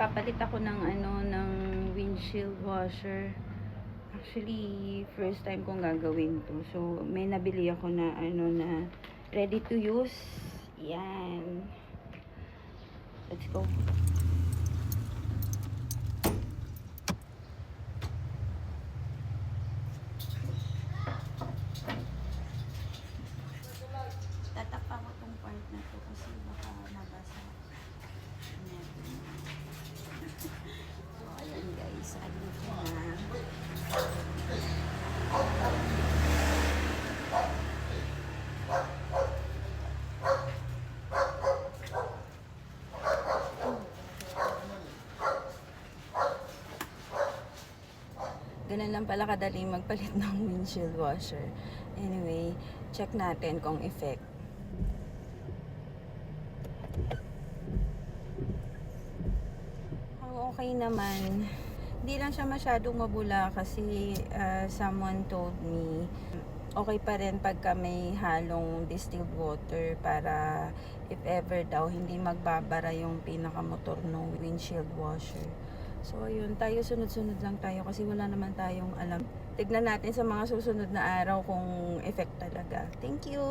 Magpapalit ako ng ng windshield washer. Actually, first time kong gagawin to. So, may nabili ako na na ready to use. Yan. Let's go. Tatapa ko tong part na to kasi baka mabasa. So, ayan guys. Andito na. Ganun lang pala kadali magpalit ng windshield washer. Anyway, check natin kung effect. Okay naman. Hindi lang siya masyadong mabula kasi someone told me okay pa rin pagka may halong distilled water para if ever daw hindi magbabara yung pinakamotor ng windshield washer. So ayun, tayo sunod-sunod lang tayo kasi wala naman tayong alam. Tignan natin sa mga susunod na araw kung effect talaga. Thank you!